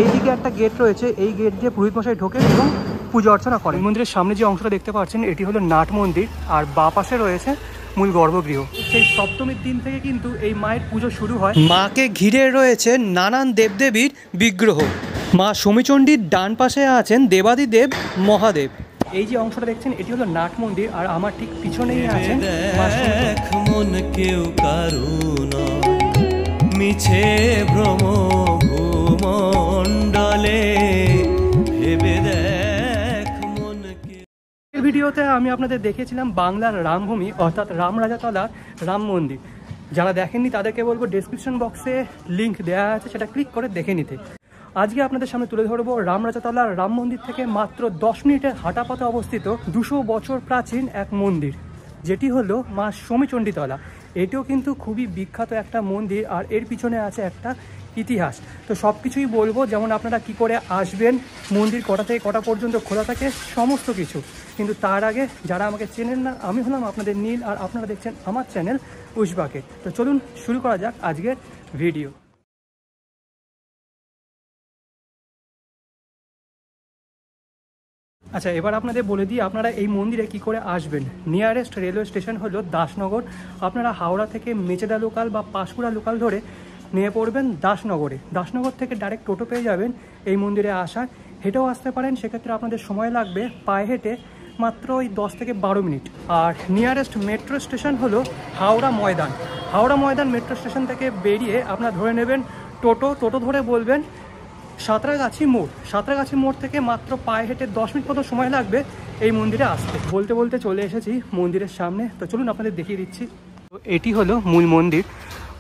এইদিকে একটা গেট রয়েছে, এই গেট দিয়ে পুরোহিত মশাই ঢোকেন এবং পুজো অর্চনা করেন। মন্দিরের সামনে যে অংশটা দেখতে পাচ্ছেন এটি হলো নাট মন্দির, আর বাঁ পাশে রয়েছে মূল গর্ভগৃহ। সেই সপ্তমীর দিন থেকে কিন্তু এই মায়ের পুজো শুরু হয়। মাকে ঘিরে রয়েছে নানান দেবদেবীর বিগ্রহ। মা শমীচণ্ডীর ডান পাশে আছেন দেবাদিদেব মহাদেব। এই যে অংশটা দেখছেন এটি হলো নাট মন্দির, আর আমার ঠিক পিছনেই আছেন মন কেউ কারুনা মিছে ভ্রম ভূমণ্ডলে ভেবে দেখ মন কে। এই ভিডিওতে আমি আপনাদের দেখিয়েছিলাম বাংলার রামভূমি অর্থাৎ রামরাজাতলার রাম মন্দির। যারা দেখেননি তাদেরকে বলবো ডেসক্রিপশন বক্সে লিঙ্ক দেওয়া আছে, সেটা ক্লিক করে দেখে নিতে। আজকে আপনাদের সামনে তুলে ধরবো রামরাজাতলার রাম মন্দির থেকে মাত্র 10 মিনিটের হাঁটা পথে অবস্থিত 200 বছর প্রাচীন এক মন্দির, যেটি হলো মা শমীচণ্ডীতলা। এটিও কিন্তু খুবই বিখ্যাত একটা মন্দির, আর এর পিছনে আছে একটা ইতিহাস। তো সব কিছুই বলবো, যেমন আপনারা কি করে আসবেন, মন্দির কটা থেকে কটা পর্যন্ত খোলা থাকে, সমস্ত কিছু। কিন্তু তার আগে যারা আমাকে চেনেন না, আমি হলাম আপনাদের নীল, আর আপনারা দেখছেন আমার চ্যানেল উশবাকে। তো চলুন শুরু করা যাক আজকের ভিডিও। আচ্ছা, এবার আপনাদের বলে দিই আপনারা এই মন্দিরে কি করে আসবেন। নিয়ারেস্ট রেলওয়ে স্টেশন হলো দাসনগর। আপনারা হাওড়া থেকে মেচেদা লোকাল বা পাঁশকুড়া লোকাল ধরে নিয়ে পড়বেন দাসনগরে। দাসনগর থেকে ডাইরেক্ট টোটো পেয়ে যাবেন এই মন্দিরে আসার। হেঁটেও আসতে পারেন, সেক্ষেত্রে আপনাদের সময় লাগবে পায়ে হেঁটে মাত্র ওই 10 থেকে 12 মিনিট। আর নিয়ারেস্ট মেট্রো স্টেশন হলো হাওড়া ময়দান। হাওড়া ময়দান মেট্রো স্টেশন থেকে বেরিয়ে আপনারা ধরে নেবেন টোটো ধরে বলবেন সাঁতরাগাছি মোড়। সাঁতরাগাছি মোড় থেকে মাত্র পায়ে হেঁটে 10 মিনিট মতো সময় লাগবে এই মন্দিরে আসতে। বলতে বলতে চলে এসেছি মন্দিরের সামনে। তো চলুন আপনাদের দেখিয়ে দিচ্ছি। তো এটি হলো মূল মন্দির।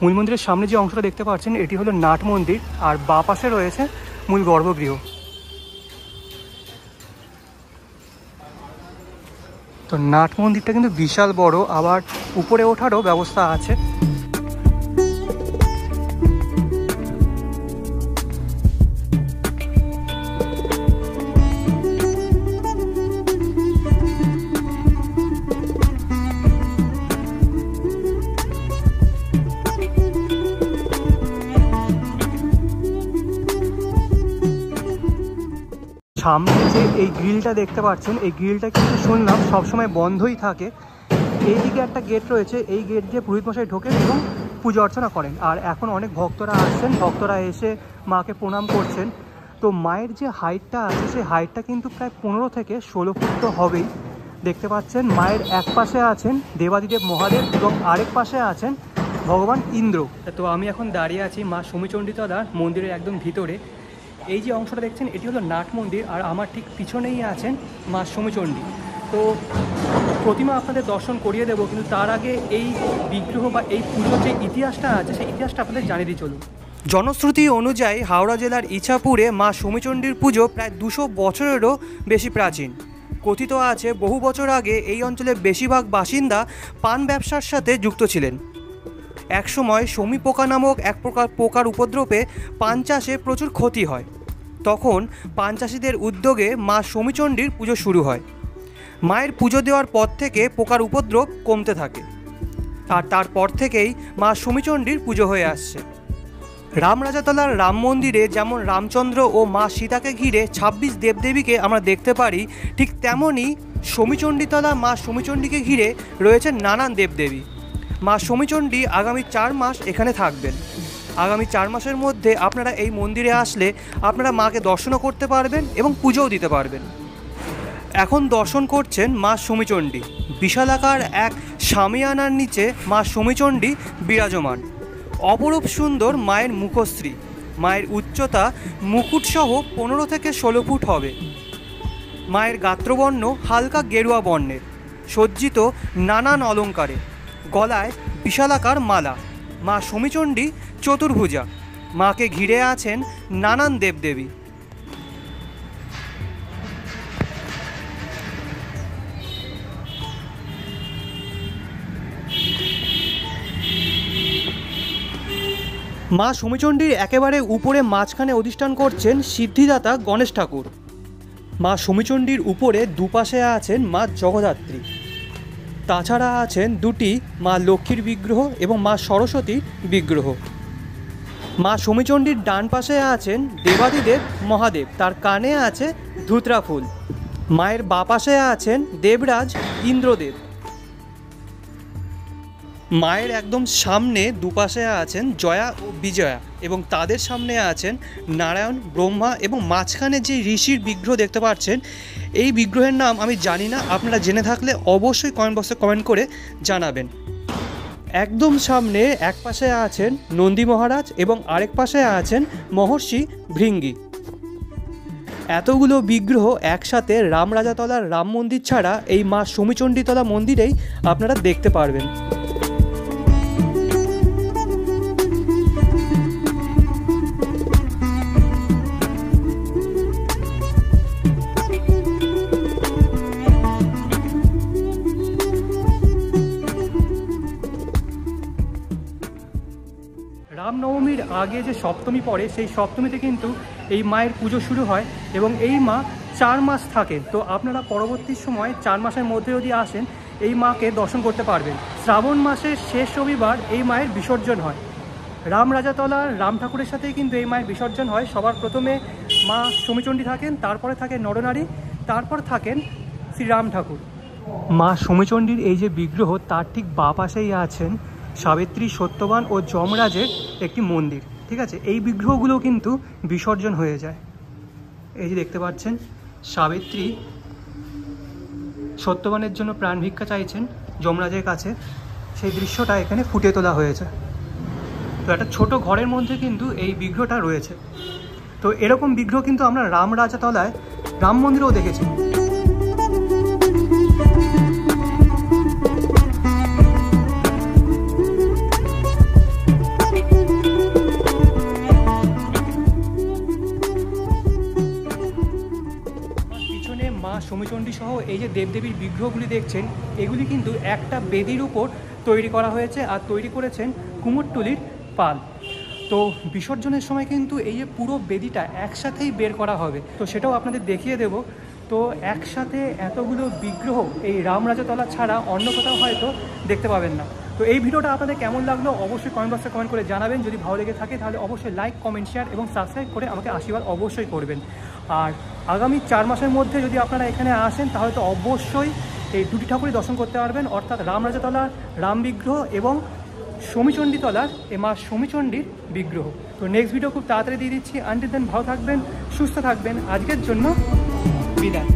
মূল মন্দিরের সামনে যে অংশটা দেখতে পাচ্ছেন এটি হলো নাট মন্দির, আর বাঁ পাশে রয়েছে মূল গর্ভগৃহ। তো নাট মন্দিরটা কিন্তু বিশাল বড়, আবার উপরে ওঠারও ব্যবস্থা আছে। সামনে যে এই গ্রিলটা দেখতে পাচ্ছেন, এই গ্রিলটা কিন্তু শুনলাম সবসময় বন্ধই থাকে। এইদিকে একটা গেট রয়েছে, এই গেট দিয়ে পুরোহিত মশাই ঢোকেন এবং পুজো অর্চনা করেন। আর এখন অনেক ভক্তরা আসছেন, ভক্তরা এসে মাকে প্রণাম করছেন। তো মায়ের যে হাইটটা আছে সেই হাইটটা কিন্তু প্রায় 15 থেকে 16 ফুট তো হবেই। দেখতে পাচ্ছেন মায়ের এক পাশে আছেন দেবাদিদেব মহাদেব এবং আরেক পাশে আছেন ভগবান ইন্দ্র। তো আমি এখন দাঁড়িয়ে আছি মা শমীচণ্ডীতলার মন্দিরের একদম ভিতরে। এই যে অংশটা দেখছেন এটি হলো নাট মন্দির, আর আমার ঠিক পিছনেই আছেন মা শমীচণ্ডী। তো প্রতিমা আপনাদের দর্শন করিয়ে দেবো, কিন্তু তার আগে এই বিগ্রহ বা এই পুজোর যে ইতিহাসটা আছে সেই ইতিহাসটা আপনাদের জানিয়ে দিই চলুন। জনশ্রুতি অনুযায়ী হাওড়া জেলার ইছাপুরে মা শমীচণ্ডীর পুজো প্রায় 200 বছরেরও বেশি প্রাচীন। কথিত আছে বহু বছর আগে এই অঞ্চলের বেশিরভাগ বাসিন্দা পান ব্যবসার সাথে যুক্ত ছিলেন। একসময় শমী পোকা নামক এক প্রকার পোকার উপদ্রবে পান চাষে প্রচুর ক্ষতি হয়। তখন পান চাষিদের উদ্যোগে মা শমীচণ্ডীর পুজো শুরু হয়। মায়ের পুজো দেওয়ার পর থেকে পোকার উপদ্রব কমতে থাকে, আর তারপর থেকেই মা শমীচণ্ডীর পুজো হয়ে আসছে। রামরাজাতলার রাম মন্দিরে যেমন রামচন্দ্র ও মা সীতাকে ঘিরে 26 দেবদেবীকে আমরা দেখতে পারি, ঠিক তেমনই শমীচণ্ডীতলা মা শমীচণ্ডীকে ঘিরে রয়েছে নানান দেবদেবী। মা শমীচণ্ডী আগামী 4 মাস এখানে থাকবেন। আগামী 4 মাসের মধ্যে আপনারা এই মন্দিরে আসলে আপনারা মাকে দর্শনও করতে পারবেন এবং পুজোও দিতে পারবেন। এখন দর্শন করছেন মা শমীচণ্ডী। বিশালাকার এক শামিয়ানার নিচে মা শমীচণ্ডী বিরাজমান। অপরূপ সুন্দর মায়ের মুখশ্রী। মায়ের উচ্চতা মুকুটসহ 15 থেকে 16 ফুট হবে। মায়ের গাত্রবর্ণ হালকা গেরুয়া বর্ণের, সজ্জিত নানান অলঙ্কারে। গলায় বিশালাকার মালা। মা শমীচণ্ডী চতুর্ভুজা। মাকে ঘিরে আছেন নানান দেবদেবী। মা শমীচণ্ডীর একেবারে উপরে মাঝখানে অধিষ্ঠান করছেন সিদ্ধিদাতা গণেশ ঠাকুর। মা শমীচণ্ডীর উপরে দুপাশে আছেন মা জগদ্ধাত্রী। তাছাড়া আছেন দুটি মা লক্ষ্মীর বিগ্রহ এবং মা সরস্বতীর বিগ্রহ। মা সমীচণ্ডীর ডান পাশে আছেন দেবাদিদেব মহাদেব, তার কানে আছে ধুতরা ফুল। মায়ের বাঁ পাশে আছেন দেবরাজ ইন্দ্রদেব। মায়ের একদম সামনে দুপাশে আছেন জয়া ও বিজয়া এবং তাদের সামনে আছেন নারায়ণ, ব্রহ্মা এবং মাঝখানে যে ঋষির বিগ্রহ দেখতে পাচ্ছেন, এই বিগ্রহের নাম আমি জানি না, আপনারা জেনে থাকলে অবশ্যই কমেন্ট বক্সে কমেন্ট করে জানাবেন। একদম সামনে এক পাশে আছেন নন্দী মহারাজ এবং আরেক পাশে আছেন মহর্ষি ভৃঙ্গি। এতগুলো বিগ্রহ একসাথে রামরাজাতলার রাম মন্দির ছাড়া এই মা সমীচণ্ডীতলা মন্দিরেই আপনারা দেখতে পারবেন। রামনবমীর আগে যে সপ্তমী পড়ে, সেই সপ্তমীতে কিন্তু এই মায়ের পুজো শুরু হয় এবং এই মা 4 মাস থাকেন। তো আপনারা পরবর্তী সময় 4 মাসের মধ্যে যদি আসেন, এই মাকে দর্শন করতে পারবেন। শ্রাবণ মাসের শেষ রবিবার এই মায়ের বিসর্জন হয়। রামরাজাতলার রাম ঠাকুরের সাথেই কিন্তু এই মায়ের বিসর্জন হয়। সবার প্রথমে মা সমীচণ্ডী থাকেন, তারপরে থাকেন নরনারী, তারপর থাকেন শ্রীরাম ঠাকুর। মা সমীচণ্ডীর এই যে বিগ্রহ, তার ঠিক বাঁ পাশেই আছেন সাবিত্রী, সত্যবান ও যমরাজের একটি মন্দির। ঠিক আছে, এই বিগ্রহগুলো কিন্তু বিসর্জন হয়ে যায়। এই যে দেখতে পাচ্ছেন সাবিত্রী সত্যবানের জন্য প্রাণ ভিক্ষা চাইছেন যমরাজের কাছে, সেই দৃশ্যটা এখানে ফুটিয়ে তোলা হয়েছে। তো একটা ছোট ঘরের মধ্যে কিন্তু এই বিগ্রহটা রয়েছে। তো এরকম বিগ্রহ কিন্তু আমরা রামরাজাতলায় রাম মন্দিরেও দেখেছি। মা সমীচণ্ডী সহ এই যে দেবদেবীর বিগ্রহগুলি দেখছেন, এগুলি কিন্তু একটা বেদির উপর তৈরি করা হয়েছে আর তৈরি করেছেন কুমোরটুলির পাল। তো বিসর্জনের সময় কিন্তু এই যে পুরো বেদিটা একসাথেই বের করা হবে, তো সেটাও আপনাদের দেখিয়ে দেব। তো একসাথে এতগুলো বিগ্রহ এই রামরাজাতলা ছাড়া অন্য কোথাও হয়তো দেখতে পাবেন না। তো এই ভিডিওটা আপনাদের কেমন লাগলো অবশ্যই কমেন্ট বক্সে কমেন্ট করে জানাবেন। যদি ভালো লেগে থাকে তাহলে অবশ্যই লাইক, কমেন্ট, শেয়ার এবং সাবস্ক্রাইব করে আমাকে আশীর্বাদ অবশ্যই করবেন। আর আগামী 4 মাসের মধ্যে যদি আপনারা এখানে আসেন, তাহলে তো অবশ্যই এই দুটি ঠাকুরই দর্শন করতে পারবেন, অর্থাৎ রামরাজাতলার রাম বিগ্রহ এবং সমীচণ্ডীতলার মা সমীচণ্ডীর বিগ্রহ। তো নেক্সট ভিডিও খুব তাড়াতাড়ি দিয়ে দিচ্ছি। আনটিল দেন ভালো থাকবেন, সুস্থ থাকবেন। আজকের জন্য বিদায়।